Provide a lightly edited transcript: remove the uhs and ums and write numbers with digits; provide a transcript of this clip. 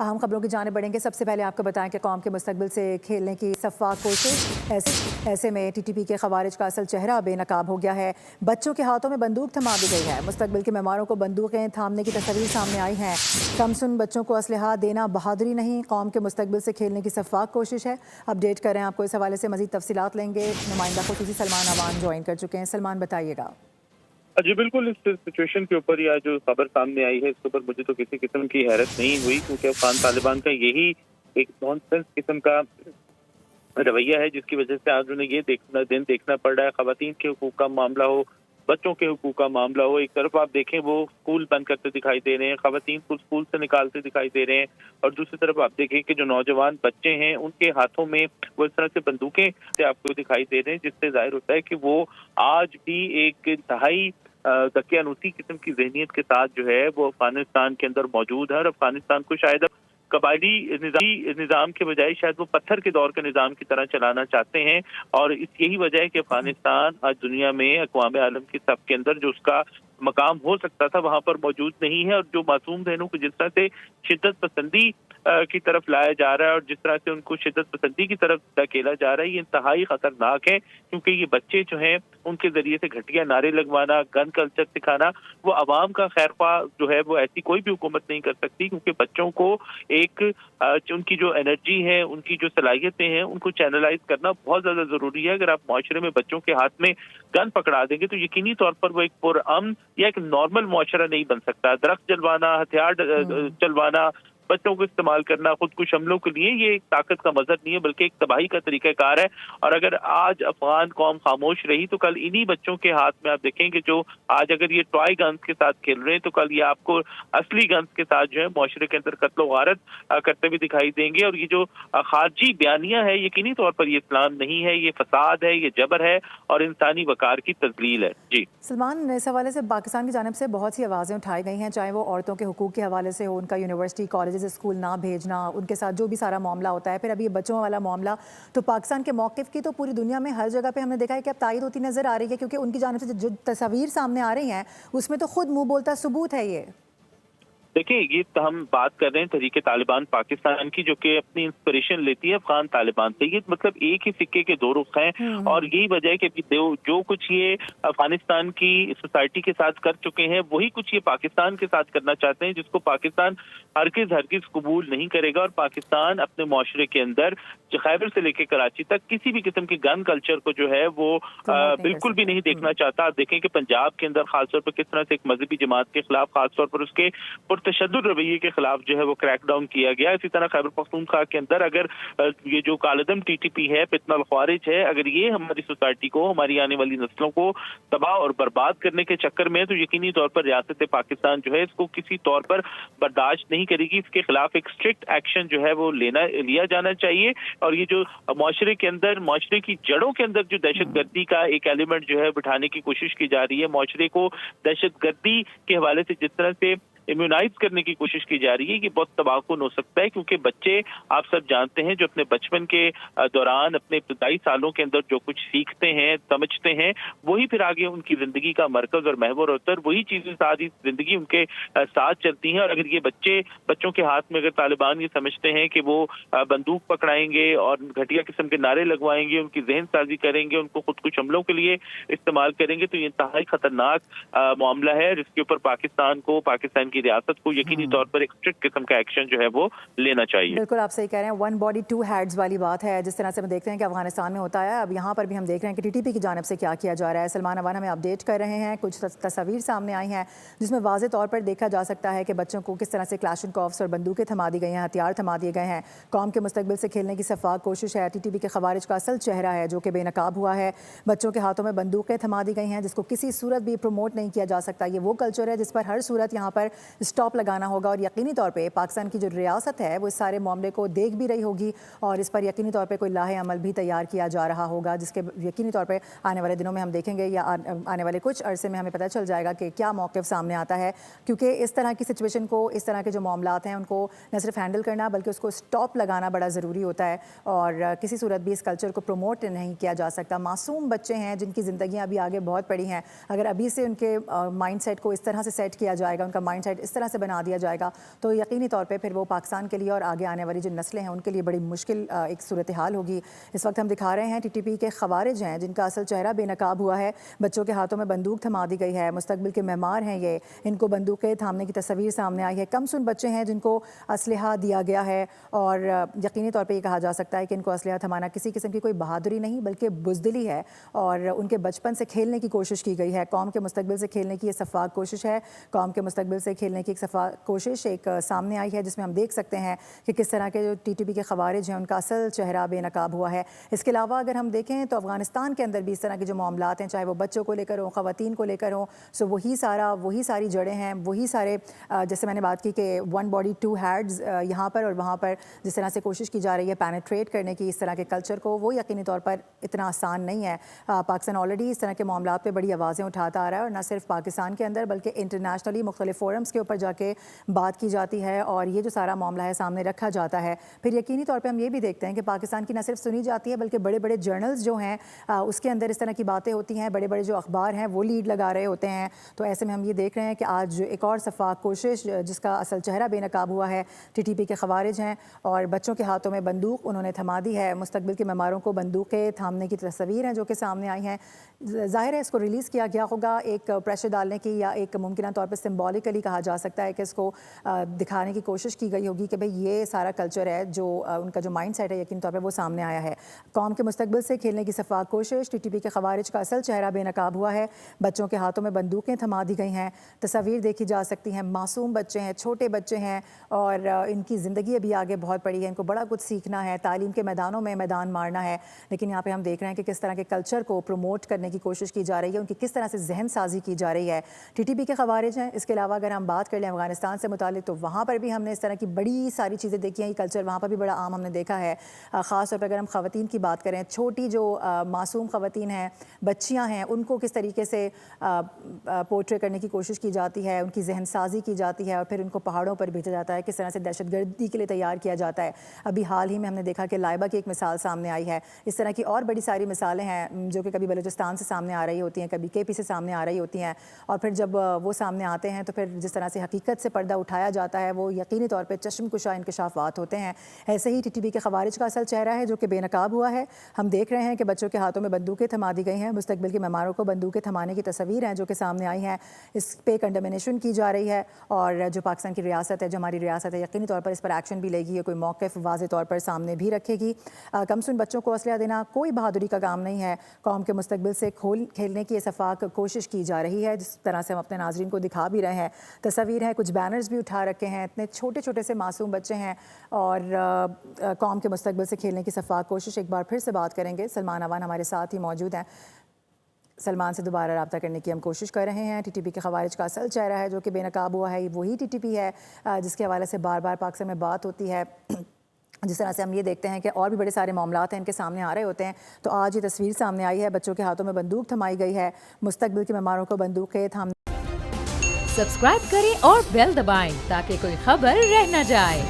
अहम खबरों की जाने बढ़ेंगे। सबसे पहले आपको बताएं कि कौम के मुस्तकबिल से खेलने की सफाक कोशिश। ऐसे में टीटीपी के खवारिज का असल चेहरा बेनकाब हो गया है। बच्चों के हाथों में बंदूक थमा दी गई है। मुस्तकबिल के मेहमानों को बंदूकें थामने की तस्वीर सामने आई हैं। कमसुन बच्चों को असलहा देना बहादुरी नहीं, कौम के मुस्तकबिल से खेलने की सफाक कोशिश है। अपडेट करें आपको इस हवाले से मजीद तफसीलात लेंगे। नुमाइंदा खुसूसी सलमान अवान ज्वाइन कर चुके हैं। सलमान, बताइएगा। जी बिल्कुल, इस सिचुएशन के ऊपर या जो खबर सामने आई है इसके ऊपर मुझे तो किसी किस्म की हैरत नहीं हुई, क्योंकि अफगान तालिबान का यही एक नॉनसेंस किस्म का रवैया है जिसकी वजह से आज उन्हें ये देखना पड़ रहा है। खवातीन के हुकूक का मामला हो, बच्चों के हुकूक का मामला हो, एक तरफ आप देखें वो स्कूल बंद करते दिखाई दे रहे हैं, खवातीन को स्कूल से निकालते दिखाई दे रहे हैं, और दूसरी तरफ आप देखें कि जो नौजवान बच्चे हैं उनके हाथों में वो इस तरह से बंदूकें आपको दिखाई दे रहे हैं, जिससे जाहिर होता है कि वो आज भी एक इंतहाई दकियानूसी किस्म की जहनीत के साथ जो है वो अफगानिस्तान के अंदर मौजूद है। और अफगानिस्तान को शायद अब कबायली निज़ाम के बजाय शायद वो पत्थर के दौर के निज़ाम की तरह चलाना चाहते हैं, और यही वजह है कि अफगानिस्तान आज दुनिया में अक़वाम आलम की सब के अंदर जो उसका मकाम हो सकता था वहां पर मौजूद नहीं है। और जो मासूम बहनों को जिस तरह से शिद्दत पसंदी की तरफ लाया जा रहा है और जिस तरह से उनको शिद्दत पसंदी की तरफ धकेला जा रहा है, ये इंतहाई खतरनाक है, क्योंकि ये बच्चे जो हैं उनके जरिए से घटिया नारे लगवाना, गन कल्चर सिखाना, वो अवाम का खैरख्वाह जो है वो ऐसी कोई भी हुकूमत नहीं कर सकती, क्योंकि बच्चों को एक उनकी जो एनर्जी है, उनकी जो सलाहियतें हैं, उनको चैनलाइज करना बहुत ज्यादा जरूरी है। अगर आप माशरे में बच्चों के हाथ में गन पकड़ा देंगे तो यकीनी तौर पर वो एक पुरअमन या एक नॉर्मल मुआशरा नहीं बन सकता। दरख्त जलवाना, हथियार चलवाना, बच्चों को इस्तेमाल करना खुदकुश हमलों के लिए, ये एक ताकत का मजहर नहीं है बल्कि एक तबाही का तरीकाकार है। और अगर आज अफगान कौम खामोश रही तो कल इन्हीं बच्चों के हाथ में आप देखेंगे जो आज अगर ये टॉय गन्स के साथ खेल रहे हैं तो कल ये आपको असली गन्स के साथ जो है मुआशरे के अंदर कत्ल गारत करते हुए दिखाई देंगे। और ये जो खारजी बयानियां है, यकीनी तौर पर ये इस्लाम नहीं है, ये फसाद है, ये जबर है और इंसानी वकार की तजलील है। जी सलमान, इस हवाले से पाकिस्तान की जानिब से बहुत सी आवाज़ें उठाई गई हैं, चाहे वो औरतों के हुकूक के हवाले से हो, उनका यूनिवर्सिटी कॉलेजेस स्कूल ना भेजना, उनके साथ जो भी सारा मामला होता है, फिर अभी ये बच्चों वाला मामला, तो पाकिस्तान के मौक़िफ़ की तो पूरी दुनिया में हर जगह पे हमने देखा है कि अब तायद होती नज़र आ रही है, क्योंकि उनकी जानिब से जो तस्वीर सामने आ रही हैं उसमें तो खुद मुँह बोलता सबूत है ये। देखिए, ये तो हम बात कर रहे हैं तहरीक तालिबान पाकिस्तान की, जो कि अपनी इंस्पिरेशन लेती है अफगान तालिबान से। ये मतलब एक ही सिक्के के दो रुख हैं, और यही वजह है कि जो कुछ ये अफगानिस्तान की सोसाइटी के साथ कर चुके हैं वही कुछ ये पाकिस्तान के साथ करना चाहते हैं, जिसको पाकिस्तान हरगिज कबूल नहीं करेगा। और पाकिस्तान अपने मुआशरे के अंदर खैबर से लेकर कराची तक किसी भी किस्म की गन कल्चर को जो है वो बिल्कुल भी नहीं देखना चाहता। आप देखें कि पंजाब के अंदर खासतौर पर किस तरह से एक मजहबी जमात के खिलाफ, खासतौर पर उसके तशद्दुद रवैये के खिलाफ जो है वो क्रैकडाउन किया गया। इसी तरह खैबर पख्तूनख्वा के अंदर अगर ये जो कालदम टीटीपी है, फितना ख्वारिज है, अगर ये हमारी सोसाइटी को, हमारी आने वाली नस्लों को तबाह और बर्बाद करने के चक्कर में, तो यकीनी तौर पर रियासत पाकिस्तान जो है इसको किसी तौर पर बर्दाश्त नहीं करेगी। इसके खिलाफ एक स्ट्रिक्ट एक्शन जो है वो लिया जाना चाहिए। और ये जो मुआशरे के अंदर, मुआशरे की जड़ों के अंदर जो दहशतगर्दी का एक एलिमेंट जो है बिठाने की कोशिश की जा रही है, मुआशरे को दहशतगर्दी के हवाले से जिस तरह से इम्यूनाइज करने की कोशिश की जा रही है, ये बहुत तबाहकुन हो सकता है। क्योंकि बच्चे आप सब जानते हैं जो अपने बचपन के दौरान, अपने इब्तदाई सालों के अंदर जो कुछ सीखते हैं, समझते हैं, वही फिर आगे उनकी जिंदगी का मरकज और महवर होता है, और वही चीजें सारी जिंदगी उनके साथ चलती हैं। और अगर ये बच्चों के हाथ में अगर तालिबान ये समझते हैं कि वो बंदूक पकड़ाएंगे और घटिया किस्म के नारे लगवाएंगे, उनकी जहन साजी करेंगे, उनको खुदकुश हमलों के लिए इस्तेमाल करेंगे, तो ये इंतहाई खतरनाक मामला है, जिसके ऊपर पाकिस्तान की रियासत को यकीनी तौर पर एक स्ट्रिक्ट किस्म का एक्शन जो है वो लेना चाहिए। बिल्कुल आप सही कह रहे हैं, वन बॉडी टू हेड्स वाली बात है, जिस तरह से हम देखते हैं कि अफगानिस्तान में होता है, अब यहाँ पर भी हम देख रहे हैं कि टीटीपी की जानिब से क्या किया जा रहा है। सलमान अवान हमें अपडेट कर रहे हैं, कुछ तस्वीर सामने आई हैं जिसमें वाज़े तौर पर देखा जा सकता है कि बच्चों को किस तरह से क्लाशनकोव्स और बंदूकें थमा दी गई हैं, हथियार थमा दिए गए हैं। कौम के मुस्तकबिल से खेलने की सफाक कोशिश है। टीटीपी के खवारिज का असल चेहरा है जो कि बेनकाब हुआ है। बच्चों के हाथों में बंदूकें थमा दी गई हैं, जिसको किसी सूरत भी प्रमोट नहीं किया जा सकता। ये वो कल्चर है जिस पर हर सूरत यहाँ पर स्टॉप लगाना होगा, और यकीनी तौर पे पाकिस्तान की जो रियासत है वो इस सारे मामले को देख भी रही होगी, और इस पर यकीनी तौर पे कोई लाहे अमल भी तैयार किया जा रहा होगा, जिसके यकीनी तौर पे आने वाले दिनों में हम देखेंगे, या आने वाले कुछ अरसे में हमें पता चल जाएगा कि क्या मौक़िफ़ सामने आता है। क्योंकि इस तरह की सिचुएशन को, इस तरह के जो मामलात हैं उनको न सिर्फ हैंडल करना बल्कि उसको स्टॉप लगाना बड़ा ज़रूरी होता है, और किसी सूरत भी इस कल्चर को प्रमोट नहीं किया जा सकता। मासूम बच्चे हैं जिनकी ज़िंदगियाँ अभी आगे बहुत पड़ी हैं, अगर अभी से उनके माइंड सेट को इस तरह से सेट किया जाएगा, उनका माइंड सेट سیٹ اس طرح سے بنا دیا جائے گا تو یقینی طور پہ پھر وہ پاکستان کے لیے اور آگے آنے والی جو نسلیں ہیں ان کے لیے بڑی مشکل ایک صورتحال ہوگی. اس وقت ہم دکھا رہے ہیں ٹی ٹی پی کے خوارج ہیں جن کا اصل چہرہ بے نقاب ہوا ہے, بچوں کے ہاتھوں میں بندوق تھما دی گئی ہے, مستقبل کے معمار ہیں یہ, ان کو بندوقیں تھامنے کی تصویر سامنے آئی ہے. کم سن بچے ہیں جن کو اسلحہ دیا گیا ہے اور یقینی طور پہ یہ کہا جا سکتا ہے کہ ان کو اسلحہ تھمانا کسی قسم کی کوئی بہادری نہیں بلکہ بزدلی ہے اور ان کے بچپن سے کھیلنے کی کوشش کی گئی ہے. قوم کے مستقبل سے کھیلنے کی یہ شفاف کوشش ہے, قوم کے مستقبل سے کھیلنے کی ایک شفاف کوشش ایک سامنے آئی ہے جس میں ہم دیکھ سکتے ہیں کہ کس طرح کے جو ٹی ٹی پی کے خوارج ہیں ان کا اصل چہرہ بے نقاب ہوا ہے. اس کے علاوہ اگر ہم دیکھیں تو افغانستان کے اندر بھی اس طرح کے جو معاملات ہیں, چاہے وہ بچوں کو لے کر ہوں, خواتین کو لے کر ہوں, سو وہی ساری جڑیں ہیں, وہی سارے جیسے میں نے بات کی کہ ون باڈی ٹو ہیڈز یہاں پر اور وہاں پر جس طرح سے کوشش کی جا رہی ہے پینیٹریٹ کرنے کی اس طرح کے کلچر کو, وہ یقینی طور پر اتنا آسان نہیں ہے. پاکستان آلریڈی اس طرح کے معاملات پہ بڑی آوازیں اٹھاتا آ رہا ہے اور نہ صرف پاکستان کے اندر بلکہ انٹرنیشنلی مختلف فورمز کے اوپر جا کے بات کی جاتی ہے اور یہ جو سارا معاملہ ہے سامنے رکھا جاتا ہے. پھر یقینی طور پہ ہم یہ بھی دیکھتے ہیں کہ پاکستان کی نہ صرف سنی جاتی ہے بلکہ بڑے بڑے جرنلز جو ہیں اس کے اندر اس طرح کی باتیں ہوتی ہیں, بڑے بڑے جو اخبار ہیں وہ لیڈ لگا رہے ہوتے ہیں. تو ایسے میں ہم یہ دیکھ رہے ہیں کہ آج ایک اور شفاف کوشش جس کا اصل چہرہ بے نقاب ہوا ہے, ٹی ٹی پی کے خوارج ہیں اور بچوں کے ہاتھوں میں بندوق انہوں نے تھما دی ہے. مستقبل کے معماروں کو بندوقیں تھامنے کی تصویر ہیں جو کہ سامنے آئی ہیں. ظاہر ہے اس کو ریلیز کیا گیا ہوگا ایک پریشر ڈالنے کی یا ایک ممکنہ طور پہ سمبولیکلی کہا جا سکتا ہے کہ اس کو دکھانے کی کوشش کی گئی ہوگی کہ بھئی یہ سارا کلچر ہے جو ان کا جو مائنڈ سیٹ ہے یقینی طور پہ وہ سامنے آیا ہے. قوم کے مستقبل سے کھیلنے کی شفاف کوشش, ٹی ٹی پی کے خوارج کا اصل چہرہ بے نقاب ہوا ہے, بچوں کے ہاتھوں میں بندوقیں تھما دی گئی ہیں. تصاویر دیکھی جا سکتی ہیں, معصوم بچے ہیں, چھوٹے بچے ہیں اور ان کی زندگی ابھی آگے بہت پڑی ہے, ان کو بڑا کچھ سیکھنا ہے, تعلیم کے میدانوں میں میدان مارنا ہے. لیکن یہاں پہ ہم دیکھ رہے ہیں کہ کس طرح کے کلچر کو پروموٹ کرنے کی کوشش کی جا رہی ہے, ان کی کس طرح سے ذہن سازی کی جا رہی ہے. ٹی ٹی پی کے خوارج ہیں. اس کے علاوہ اگر ہم بات کر لیں افغانستان سے متعلق تو وہاں پر بھی ہم نے اس طرح کی بڑی ساری چیزیں دیکھی ہیں. یہ کلچر وہاں پر بھی بڑا عام ہم نے دیکھا ہے. خاص طور پر اگر ہم خواتین کی بات کریں, چھوٹی جو معصوم خواتین ہیں, بچیاں ہیں, ان کو کس طریقے سے پورٹری کرنے کی کوشش کی جاتی ہے, ان کی ذہن سازی کی جاتی ہے اور پھر ان کو پہاڑوں پر بھیجا جاتا ہے, کس طرح سے دہشت گردی کے لیے تیار کیا جاتا ہے. ابھی حال ہی میں ہم نے دیکھا کہ لائبہ کی ایک مثال سامنے آئی ہے. اس طرح کی اور بڑی ساری مثالیں ہیں جو کہ کبھی بلوچستان سے سامنے آ رہی ہوتی ہیں, کبھی کے پی سے سامنے آ رہی ہوتی ہیں اور پھر جب وہ سامنے آتے ہیں تو پھر جس طرح سے حقیقت سے پردہ اٹھایا جاتا ہے وہ یقینی طور پہ چشم کشا انکشافات ہوتے ہیں. ایسے ہی ٹی ٹی پی کے خوارج کا اصل چہرہ ہے جو کہ بے نقاب ہوا ہے. ہم دیکھ رہے ہیں کہ بچوں کے ہاتھوں میں بندوقیں تھما دی گئی ہیں, مستقبل کے معماروں کو بندوقیں تھمانے کی تصاویر ہیں جو کہ سامنے آئی ہیں. اس پہ کنڈمنیشن کی جا رہی ہے اور جو پاکستان کی ریاست ہے, جو ہماری ریاست ہے, یقینی طور پر اس پر ایکشن بھی لے گی, کوئی موقف واضح طور پر سامنے بھی رکھے گی. کم سن بچوں کو اسلحہ دینا کوئی بہادری کا کام نہیں ہے. قوم کے مستقبل سے کھیلنے کی شفاف کوشش کی جا رہی ہے جس طرح سے ہم اپنے ناظرین کو دکھا بھی رہے ہیں. تصاویر ہیں, کچھ بینرز بھی اٹھا رکھے ہیں, اتنے چھوٹے چھوٹے سے معصوم بچے ہیں اور قوم کے مستقبل سے کھیلنے کی شفاف کوشش. ایک بار پھر سے بات کریں گے, سلمان اوان ہمارے ساتھ ہی موجود ہیں. سلمان سے دوبارہ رابطہ کرنے کی ہم کوشش کر رہے ہیں. ٹی ٹی پی کے خوارج کا اصل چہرہ ہے جو کہ بے نقاب ہوا ہے, وہی ٹی ٹی پی ہے جس کے حوالے سے بار بار پاکستان میں بات ہوتی ہے. جس طرح سے ہم یہ دیکھتے ہیں کہ اور بھی بڑے سارے معاملات ہیں ان کے سامنے آ رہے ہوتے ہیں. تو آج یہ تصویر سامنے آئی ہے, بچوں کے ہاتھوں میں بندوق تھمائی گئی ہے, مستقبل کے معماروں کو بندوقیں تھام. سبسکرائب کریں اور بیل دبائیں تاکہ کوئی خبر رہ نہ جائے.